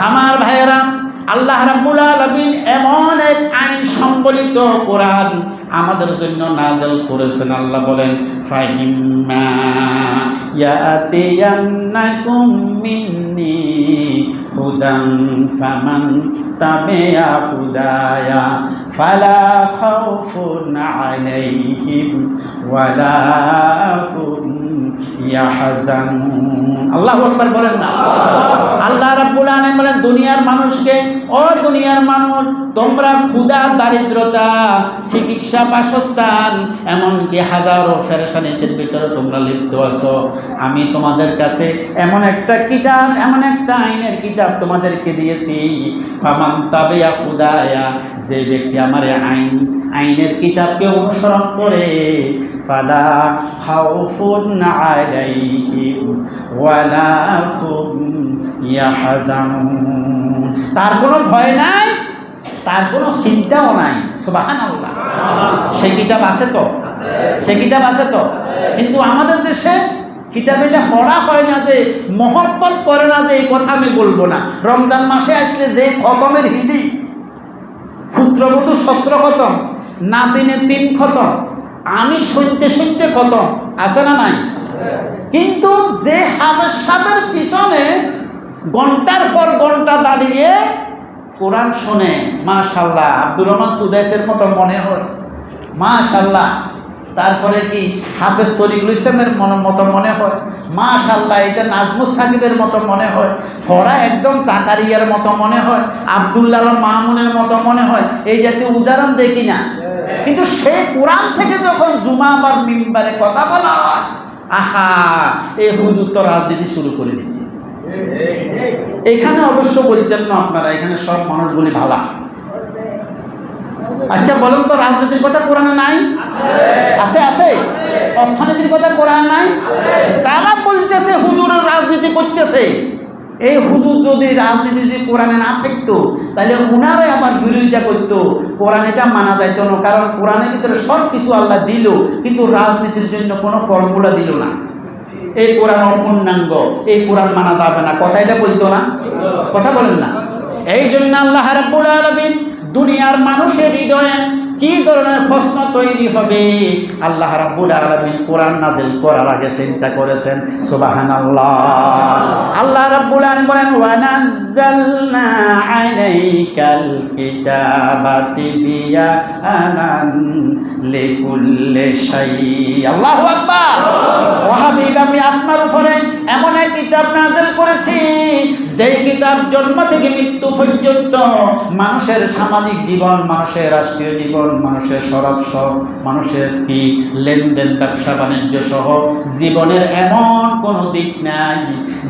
আমার ভাইয়েরা, আল্লাহ রাব্বুল আলামিন এমন এক আইন সম্বলিত কোরআন আমাদের জন্য নাযিল করেছেন। আল্লাহ বলেন, ফাইম্মা ইয়াতিয়ান্নাকুম মিন্নি হুদান ফামান তাবিআ হুদায়া ফালা খাউফুন আলাইহিম ওয়ালা হুম ইয়াহজানুন। আল্লাহু আকবার বলেন না? আল্লাহ রাব্বুল আলামিন বলেন, দুনিয়ার মানুষকে, ও দুনিয়ার মানুষ, তোমরা ক্ষুধা, দারিদ্রতা, চিকিৎসা, বাসস্থান, এমনকি হাজারো পেরেশানিদের ভিতরে তোমরা লিপ্ত আছো। আমি তোমাদের কাছে এমন একটা কিতাব, এমন একটা আইনের কিতাব তোমাদেরকে দিয়েছি। ফামান তাবিআ হুদায়া, যে ব্যক্তি আমার আইনের কিতাবকে অনুসরণ করে, ফালা খাউফুন আলাইহিম ওয়ালা হুম ইয়াহজানুন, তার কোনো ভয় নাই, তার কোনো চিন্তাও নাই। সুবহানাল্লাহ। সেই কিতাব আছে তো? সেই কিতাব আছে তো? কিন্তু আমাদের দেশে কিতাব এটা পড়া হয় না, যে মহব্বত করে না, যে এই কথা আমি বলবো না। রমজান মাসে আসলে যে খতমের হিডি, পুত্রবধূ 17 খতম, নাতিনে 3 খতম, আমি শুনতে শুনতে খতম, আছে না নাই? কিন্তু যে হাফেজ সাহেবের পিছনে ঘন্টার পর ঘন্টা দাঁড়িয়ে কোরআন শোনে, মাশাআল্লাহ, আব্দুর রহমান সুদাইসের মতো মনে হয়, মাশাআল্লাহ। তারপরে কি হাফেজ তরিকুল ইসলামের মতো মনে হয়, মাশাআল্লাহ। এটা নাজমুস সাকিবের মতো মনে হয়, ফরা একদম জাকারিয়ার মতো মনে হয়, আব্দুল্লাহ মামুনের মতো মনে হয়। এই জাতীয় উদাহরণ দেখি না? কিন্তু সেই কোরআন থেকে যখন জুমা বা মিম্বারে কথা বলা হয়, আহা, এই হুজুর তো রাজনীতি শুরু করে দিছে। এখানে অবশ্য বলতেন না আপনারা, এখানে সব মানুষগুলি ভালা। আচ্ছা বলুন তো, রাজনীতির কথা কোরআনে নাই? আছে, আছে। অর্থনীতির কথা কোরআনে নাই? যারা বলতেছে হুজুরের রাজনীতি করতেছে, এই হুজুর যদি রাজনীতি যদি কোরআনে না থাকতো, তাহলে উনারাই আবার বিরোধিতা করতো, কোরআন এটা মানা যাইতো না। কারণ কোরআনের ভিতরে সব কিছু আল্লাহ দিল, কিন্তু রাজনীতির জন্য কোনো ফর্মুলা দিল না। এই কোরআন অপূর্ণাঙ্গ, এই কোরআন মানা যাবে না, কথা এটা বলতো না? কথা বলেন না? এই জন্য আল্লাহ রাব্বুল আলামিন দুনিয়ার মানুষের হৃদয়ে কি ধরনের প্রশ্ন তৈরি হবে, আল্লাহ রাব্বুল আলামিন কোরআন নাযিল করার আগে চিন্তা করেছেন। সুবহানাল্লাহ। আল্লাহ রাব্বুল আলামিন বলেন, ওয়া নাযালনা আলাইকাল কিতাবা তিবয়ানান লিকুল্লি শাই। আল্লাহু আকবার। ও হাবিব, আমি আপনার উপরে এমন এক কিতাব নাযিল করেছি, যেই কিতাব জন্ম থেকে মৃত্যু পর্যন্ত মানুষের সামাজিক জীবন, মানুষের রাষ্ট্রীয় জীবন, মানুষের সব মানুষের কি লেনদেন, ব্যবসা বাণিজ্য সহ জীবনের এমন কোনো দিক নাই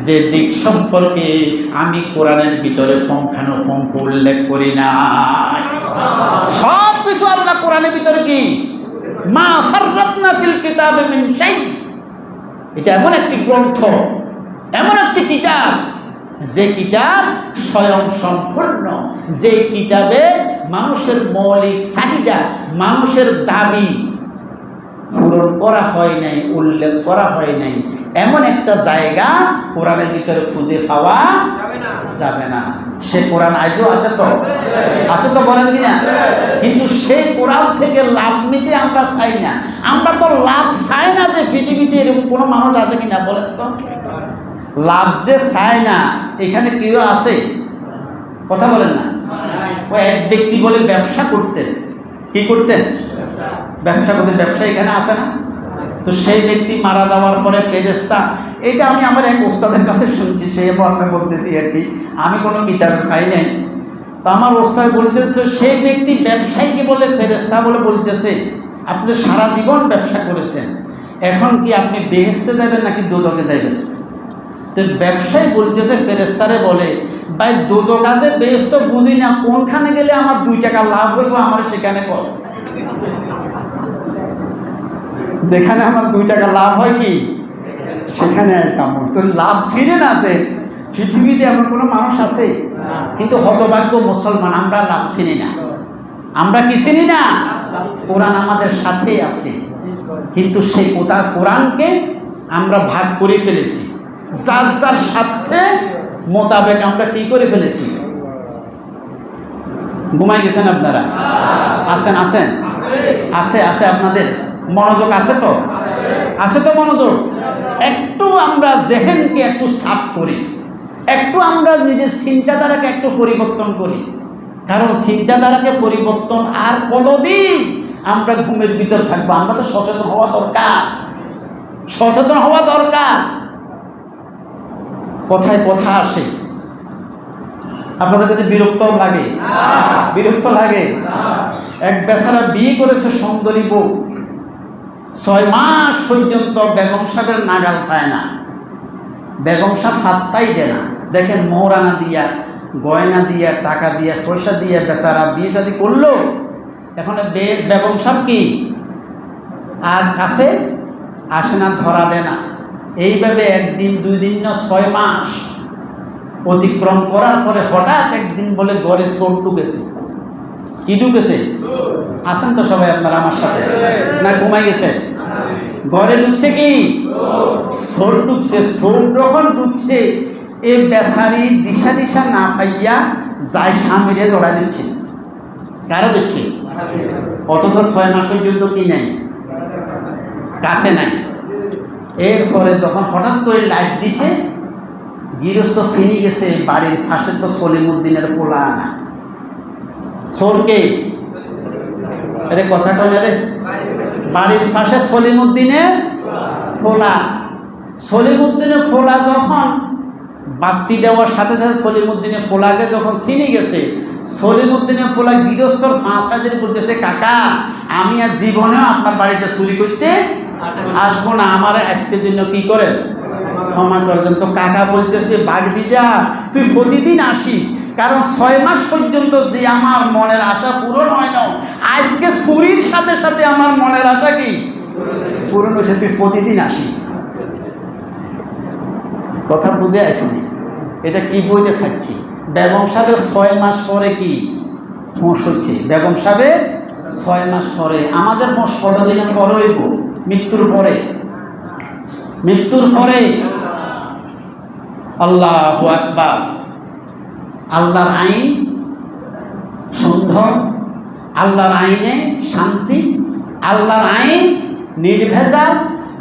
যে দিক সম্পর্কে আমি কোরআনের ভিতরে পুঙ্খানুপুঙ্খ উল্লেখ করি না। সব কিছু আল্লাহ কোরআনের ভিতরে কি মা ফাররাতনা ফিল কিতাবে মিন শাই। এটা এমন একটি গ্রন্থ, এমন একটি কিতাব, যে কিতাব স্বয়ং সম্পূর্ণ, যে কিতাবে মানুষের মৌলিক চাহিদা, মানুষের দাবি পূরণ করা হয় নাই, উল্লেখ করা হয় নাই, এমন একটা জায়গা কোরআনের ভিতরে খুঁজে পাওয়া যাবে না। সে কোরআন আজও আছে তো? আছে তো, বলেন কিনা? কিন্তু সেই কোরআন থেকে লাভ নিতে আমরা চাই না। আমরা তো লাভ চাই না যে পৃথিবীতে এরকম কোনো মানুষ আছে কিনা, বলেন তো? লাভ যে চায় না এখানে কেউ আছে? কথা বলেন না। ও এক ব্যক্তি বলে ব্যবসা করতেন। কি করতেন? ব্যবসা করতেন। ব্যবসা এখানে আছে না? তো সেই ব্যক্তি মারা যাওয়ার পরে ফেরেশতা, এটা আমি আমার এক ওস্তাদের কাছে শুনছি, সেই মর্মে বলতেছি আর কি, আমি কোনো কিতাবে পাই নাই। তো আমার ওস্তাদ বলতেছে সেই ব্যক্তি ব্যবসায়ীকে বলে ফেরেশতা বলে বলতেছে, আপনি তো সারা জীবন ব্যবসা করেছেন, এখন কি আপনি বেহেশতে যাবেন নাকি দোজখে যাবেন? তো ব্যবসায়ী বলতেছে ফেরেশতারে বলে, ভাই দোজখ আছে বেহেশত বুঝি না, কোনখানে গেলে আমার 2 টাকা লাভ হইব আমার সেখানে কর। যেখানে আমার 2 টাকা লাভ হয় কি সেখানে যাবো। তো লাভ ছিঁড়ে না যে পৃথিবীতে এমন কোনো মানুষ আছে? কিন্তু হতভাগ্য মুসলমান, আমরা লাভ চিনি না। আমরা কি চিনি না? কোরআন আমাদের সাথেই আছে, কিন্তু সেই কোরআনকে আমরা ভাগ করে ফেলেছি, যার যার স্বার্থে মোতাবেক আমরা কি করে ফেলেছি। ঘুমাই গেছেন আপনারা? আছেন? আছেন? আছে আছে আপনাদের মনোযোগ আছে তো? আছে তো মনোযোগ? একটু আমরা জেহেনকে একটু সাফ করি, একটু আমরা নিজের চিন্তাধারাকে একটু পরিবর্তন করি। কারণ চিন্তাধারাকে পরিবর্তন আর কতদিন আমরা ঘুমের ভিতর থাকবো? আমরা তো সচেতন হওয়া দরকার, সচেতন হওয়া দরকার। কথায় কথা আসে, আপনাদের কাছে বিরক্ত লাগে? বিরক্ত লাগে? এক বেচারা বিয়ে করেছে সুন্দরী বউ, 6 মাস পর্যন্ত বেগম সাহেবের নাগাল পায় না। বেগম সাহেব হাতটাই দেয় না। দেখেন মৌরানা দিয়া, গয়না দিয়া, টাকা দিয়া, পয়সা দিয়া বেচারা বিয়ে শাদী করলো। এখন বেগম সাহেব কি আর কাছে আসে না, ধরা দেয় না। এইভাবে 1 দিন 2 দিন না 6 মাস অতিক্রম করার পরে হঠাৎ একদিন বলে ঘরে চোর ঢুকেছে। কি ঢুকেছে? আছেন তো সবাই আপনারা আমার সাথে, না ঘুমাই গেছে? ঘরে ঢুকছে কি? চোর ঢুকছে। চোর যখন ঢুকছে, এই বেচারি দিশা দিশা না পাইয়া যায় স্বামীরে জড়া দিচ্ছে। কারো দিচ্ছে? অথচ 6 মাস পর্যন্ত কি নাই, কাছে নাই। এরপরে যখন হঠাৎ করে লাইট দিছে, গৃহস্থ চিনি গেছে বাড়ির পাশে তো সলিমুদ্দিনের পোলা না। চোরকে আরে কথা কয় রে, বাড়ির পাশে সলিমুদ্দিনের পোলা। সলিমুদ্দিনের পোলা যখন বাতি দেওয়ার সাথে সাথে সলিমুদ্দিনের পোলাকে যখন চিনি গেছে, সলিমুদ্দিনের পোলা গৃহস্থর 5 হাজার বলতেছে, কাকা আমি আর জীবনেও আপনার বাড়িতে চুরি করতে আসবো না, আমার আজকের জন্য কি করেন, ক্ষমা করে দেন। তো কাকা বলতেছে, বাগদি যা, তুই প্রতিদিন আসিস, কারণ 6 মাস পর্যন্ত যে আমার মনের আশা পূরণ হয় না, আজকে চুরির সাথে সাথে আমার মনের আশা কি পূরণ হয়েছে, তুই প্রতিদিন আসিস। কথা বুঝে আসেনি? এটা কি বইতে থাকছি? বেগম সাহেবের 6 মাস পরে কি মোষ হয়েছে? বেগম সাহেবের 6 মাস পরে। আমাদের মোষ কতদিনের পরে হইব? মৃত্যুর পরে। মৃত্যুর পরে। আল্লাহু আকবার। আল্লাহর আইন সুন্দর, আল্লাহর আইনে শান্তি, আল্লাহর আইন নির্ভেজাল,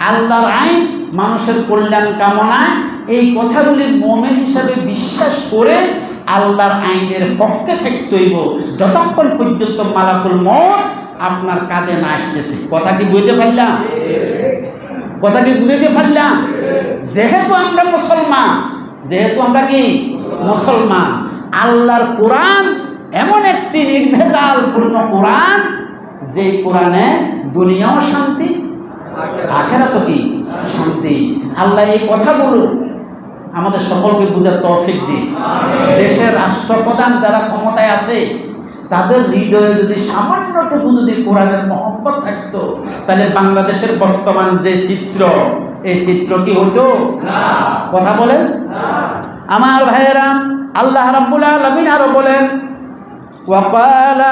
আল্লাহর আইন মানুষের কল্যাণ কামনায়। এই কথাগুলি মুমিন হিসাবে বিশ্বাস করে আল্লাহর আইনের পক্ষে থাকতে হইব যতক্ষণ পর্যন্ত মালাকুল মউত আপনার কাজে না আসতেছে। কথা কি বুঝতে পারলাম? কথা কি বুঝতে পারলাম? যেহেতু আমরা মুসলমান, যেহেতু আমরা কি মুসলমান, আল্লাহর কোরআন এমন একটি নির্ভেজাল পূর্ণ কোরআন, যে কোরআনে দুনিয়াও শান্তি, আখিরাতও কি শান্তি। আল্লাহ এই কথাগুলো আমাদের সকলকে বুঝার তৌফিক দিন। দেশের রাষ্ট্রপ্রধান যারা ক্ষমতায় আছে, তাদের হৃদয়ে যদি সামান্যটুকু যদি কোরআনের মহব্বত থাকতো, তাহলে বাংলাদেশের বর্তমান যে চিত্র, এই চিত্র কি হতো? কথা বলেন আমার ভাইয়েরা। আল্লাহ রাব্বুল আলামিন আরো বলেন, ওয়াকালা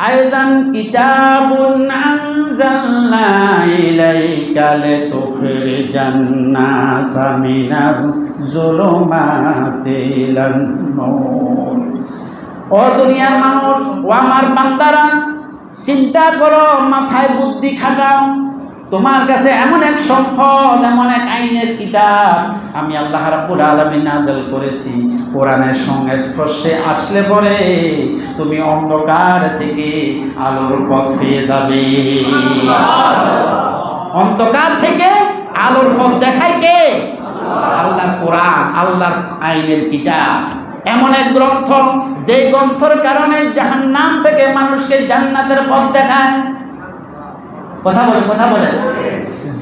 আইযান কিতাবুন আনজালনা ইলাইকা লিতুখরিজান নাসা মিনাজ যুলুমাতি ইলান নূর। ও দুনিয়ার মানুষ, ও আমার বান্দারা, চিন্তা করো, মাথায় বুদ্ধি খাটাও। তোমার কাছে এমন এক সম্পদ, এমন এক আইনের কিতাব আমি আল্লাহ রাব্বুল আলামিন নাযিল করেছি, কোরআনের সংস্পর্শে আসলে পরে তুমি অন্ধকার থেকে আলোর পথ পেয়ে যাবে। অন্ধকার থেকে আলোর পথ দেখায় কে? আল্লাহর কোরআন, আল্লাহর আইনের কিতাব। এমন এক গ্রন্থ, যে গ্রন্থের কারণে জাহান্নাম থেকে মানুষকে জান্নাতের পথ দেখায়। কথা বলে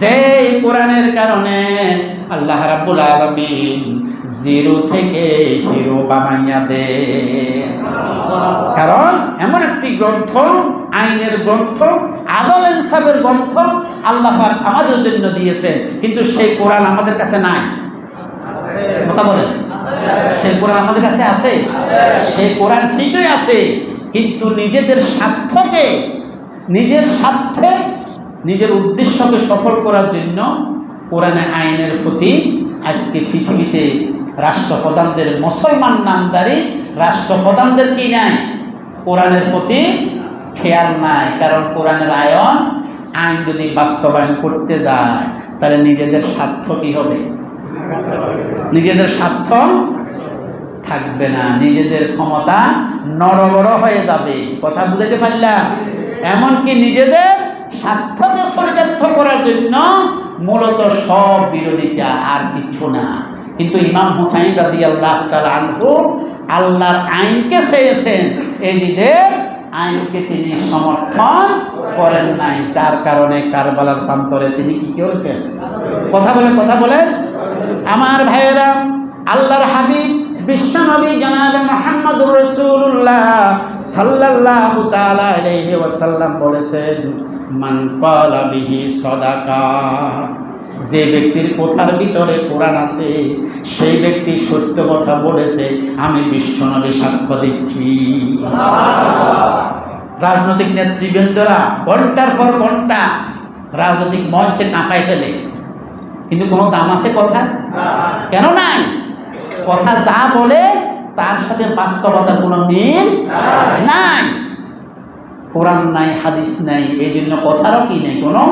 যে কোরআনের কারণে আল্লাহ রাব্বুল আলামিন জিরো থেকে হিরো বানাইয়া দেন। কারণ এমন একটি গ্রন্থ, আইনের গ্রন্থ, আদল ইনসাফের গ্রন্থ আল্লাহ পাক আমাদের জন্য দিয়েছেন, কিন্তু সেই কোরআন আমাদের কাছে নাই। কথা বলেন, সেই কোরআন আমাদের কাছে আছে? সেই কোরআন ঠিকই আছে, কিন্তু নিজেদের স্বার্থকে, নিজের স্বার্থে, নিজের উদ্দেশ্যকে সফল করার জন্য কোরআনে আইনের প্রতি আজকে পৃথিবীতে রাষ্ট্রপ্রধানদের, মুসলমান নামদারি রাষ্ট্রপ্রধানদের কি নাই? কোরআনের প্রতি খেয়াল নাই। কারণ কোরআনের আইন যদি বাস্তবায়ন করতে যায় তাহলে নিজেদের স্বার্থ কি হবে? নিজেদের স্বার্থ থাকবে না, নিজেদের ক্ষমতা নড়বড় হয়ে যাবে। কথা বুঝাতে পারলাম? এমনকি নিজেদের স্বার্থকে চরিতার্থ করার জন্য মূলত সব বিরোধিতা, আর কিছু না। কিন্তু ইমাম হুসাইন রাদিয়াল্লাহু তাআলা আনহু আল্লাহর আইনকে চেয়েছেন, এজিদের আইনকে তিনি সমর্থন করেন নাই, যার কারণে কারবালার প্রান্তরে তিনি কি করেছেন? কথা বলেন আমার ভাইয়েরা। আল্লাহর হাবিব বিশ্বনবী জনাব মুহাম্মদুর রাসূলুল্লাহ সাল্লাল্লাহু তাআলা আলাইহি ওয়াসাল্লাম বলেছেন, মান ক্বালা বিহি সাদাকা, যে ব্যক্তির কথার ভিতরে কোরআন আছে সেই ব্যক্তি সত্য কথা বলেছে, আমি বিশ্বনবী সাক্ষ্য দিচ্ছি। রাজনৈতিক নেতৃবৃন্দরা ঘন্টার পর ঘন্টা রাজনৈতিক মঞ্চে কাঁপায় ফেলে, কিন্তু কোনো দাম আছে কথা? কেন নাই? কথা যা বলে তার সাথে বাস্তবতার কোনো মিল নাই। কোরআন নাই, হাদিস নাই, এই জন্য কথারও কি নেই, কোনো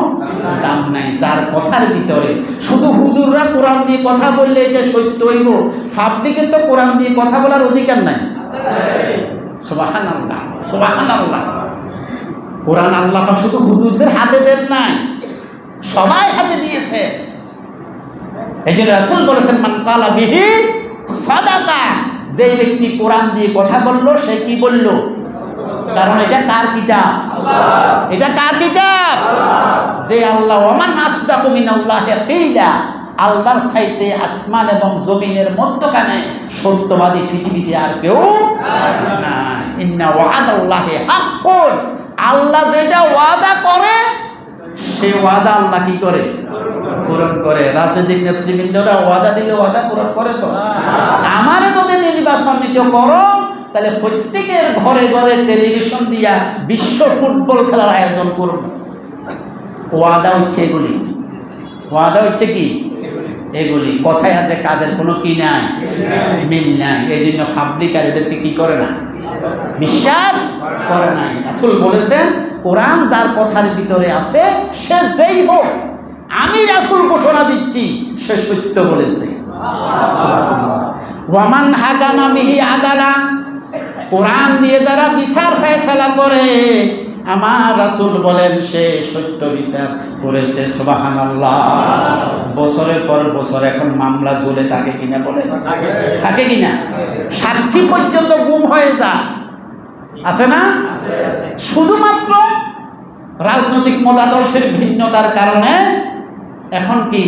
দাম নাই। যার কথার ভিতরে শুধু হুজুররা কোরআন দিয়ে কথা বললে এটা সত্য হইব, পাবলিকের তো কোরআন দিয়ে কথা বলার অধিকার নাই। সুবহানাল্লাহ, সুবহানাল্লাহ। কোরআন আল্লাহ শুধু হুজুরদের হাতে দেন নাই, সবাই হাতে দিয়েছে। এই জন্য রাসূল বলেছেন, মান ক্বালা বিহি সাদাকা, যে ব্যক্তি কোরআন দিয়ে কথা বললো সে কি বলল? কারণ এটা কার কিতাব? এটা কার কিতাব? যে আল্লাহ, ওমান আসদাকু মিনাল্লাহি কিলা, আল্লাহর চাইতে আসমান এবং জমিনের মধ্যখানে সত্যবাদী পৃথিবীতে আর কেউ নাই। ইন্না ওয়াদাল্লাহি হাক্কুন, আল্লাহ যেটা ওয়াদা করে সে ওয়াদা আল্লাহ কি করে? পূরণ করে। রাজনৈতিক নেতৃবৃন্দরা ওয়াদা দিলে ওয়াদা পূরণ করে তো? আমারে যদি নির্বাচন নিতে করো তাহলে প্রত্যেকের ঘরে ঘরে টেলিভিশন দিয়া বিশ্ব ফুটবল খেলার আয়োজন করব। ওয়াদা হচ্ছে এগুলি, ওয়াদা হচ্ছে কি এগুলি। কথায় আছে কাদের কোনো কি নাই, মিল নাই। এই জন্য পাবলিক আর এদেরকে কি করে না, বিশ্বাস করে নাই। রাসূল বলেছেন, কোরআন যার কথার ভিতরে আছে সে যেই হোক, আমি রাসূল ঘোষণা দিচ্ছি সে সত্য বলেছে। ওয়ামান হাকামা বিহি আদালা, কোরআন দিয়ে যারা বিচার ফয়সালা করে আমার রাসূল বলেন সে সত্য বিচার করেছে। সুবহানাল্লাহ। বছরের পর বছর এখন মামলা ঝুলে থাকে কিনা বলে? থাকে কিনা? সাক্ষী পর্যন্ত গুম হয়ে যায়, আছে না? শুধুমাত্র রাজনৈতিক মতাদর্শের ভিন্নতার কারণে এখন কি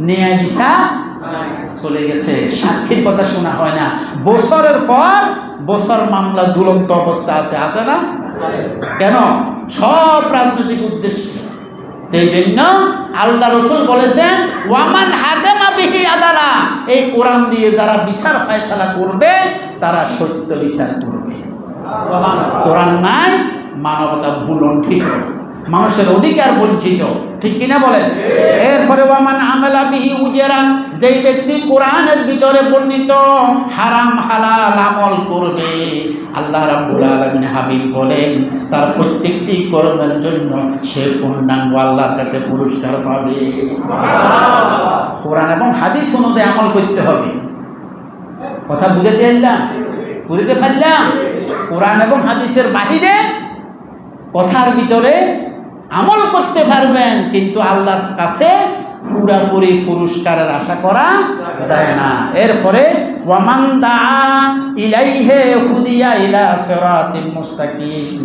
ন্যায় বিচার চলে গেছে, সাক্ষীর কথা শোনা হয় না। বছরের পর বছর মামলা ঝুলন্ত অবস্থা আছে না? কেন? সব রাজনৈতিক উদ্দেশ্যে। এই জন্য আল্লাহ রাসূল বলেছেন, ওয়ামান হাকামা বিহি আদালা, এই কোরআন দিয়ে যারা বিচার ফয়সালা করবে তারা সত্য বিচার করবে। কোরআন নাই, মানবতা ভুলণ্ঠিত, মানুষের অধিকার বঞ্চিত, ঠিক কিনা বলেন? এরপরে ওয়ামান আমালা বিহি উজরা, যেই ব্যক্তি কোরআনের ভিতরে বর্ণিত হারাম হালাল আমল করবে, আল্লাহ রাব্বুল আলামিন হাবিব বলেন তার প্রত্যেকটি কর্মের জন্য সে পূর্ণাঙ্গ আল্লাহর কাছে পুরস্কার পাবে। কোরআন এবং হাদিস অনুযায়ী আমল করতে হবে। কথা বুঝাতে পারলাম? বুঝতে পারলাম? কোরআন এবং হাদিসের বাহিরে কথার ভিতরে আমল করতে পারবেন, কিন্তু আল্লাহর কাছে পুরাপুরি পুরস্কারের আশা করা যায় না। এরপরে ওয়ামান দাআ ইলাইহি হুদিয়া ইলা সিরাতিল মুস্তাকিম,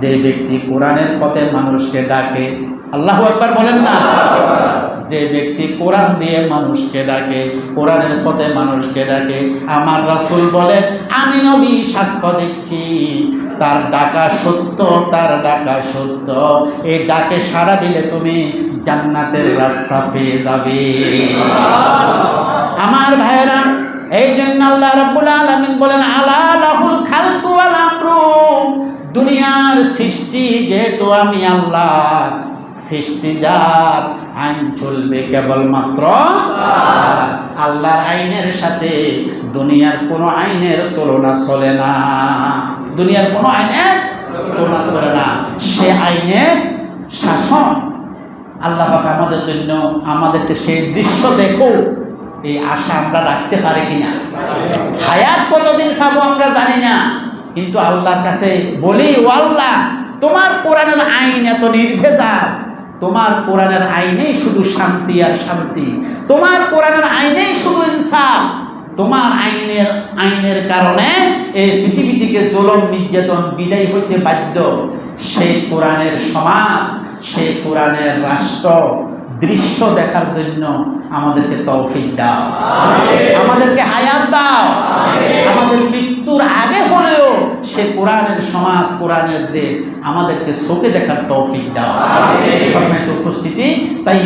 যে ব্যক্তি কোরআনের পথে মানুষকে ডাকে, আল্লাহু আকবার বলেন না? যে ব্যক্তি কোরআন দিয়ে মানুষকে ডাকে, কোরআনের পথে মানুষকে ডাকে, আমার রাসূল বলেন, আমি নবী সাক্ষ্য দিচ্ছি তার ডাকা সত্য, তার ডাকা সত্য। এই ডাকে সাড়া দিলে তুমি জান্নাতের রাস্তা পেয়ে যাবে। আমার ভাইরা, এই জন্য আল্লাহ রাব্বুল আলামিন বলেন আলা লাহুল খালকু ওয়াল আমরু, দুনিয়ার সৃষ্টি যেহেতু আমি আল্লাহ, সৃষ্টি যার, আইন চলবে কেবলমাত্র আল্লাহর আইনের সাথে দুনিয়ার কোনো আইনের তুলনা চলে না। দুনিয়ার কোনো আইনের তুলনা চলে না। সে আইনের শাসন আল্লাহ পাক আমাদের জন্য, আমাদেরকে সেই দৃশ্য দেখো, এই আশা আমরা রাখতে পারি কিনা? হায়াত কতদিন খাবো আমরা জানি না, কিন্তু আল্লাহর কাছে বলি, ও আল্লাহ, তোমার কোরআনের আইন এত নির্ভেজাল, তোমার কোরআনের আইনেই শুধু শান্তি আর শান্তি, তোমার কোরআনের আইনেই শুধু ইনসাফ, তোমার আইনের কারণে এই পৃথিবী থেকে জুলুম নির্যাতন বিদায় হইতে বাধ্য। সেই কোরআনের সমাজ, সেই কোরআনের রাষ্ট্র দৃশ্য দেখার জন্য আমাদেরকে তৌফিক দাও, আমাদেরকে হায়াত দাও, আমাদের মৃত্যুর আগে হলেও সে কোরআনের সমাজ, কোরআনের দেশ আমাদেরকে চোখে দেখার তৌফিক দাও। সম্মানিত উপস্থিতি, তাই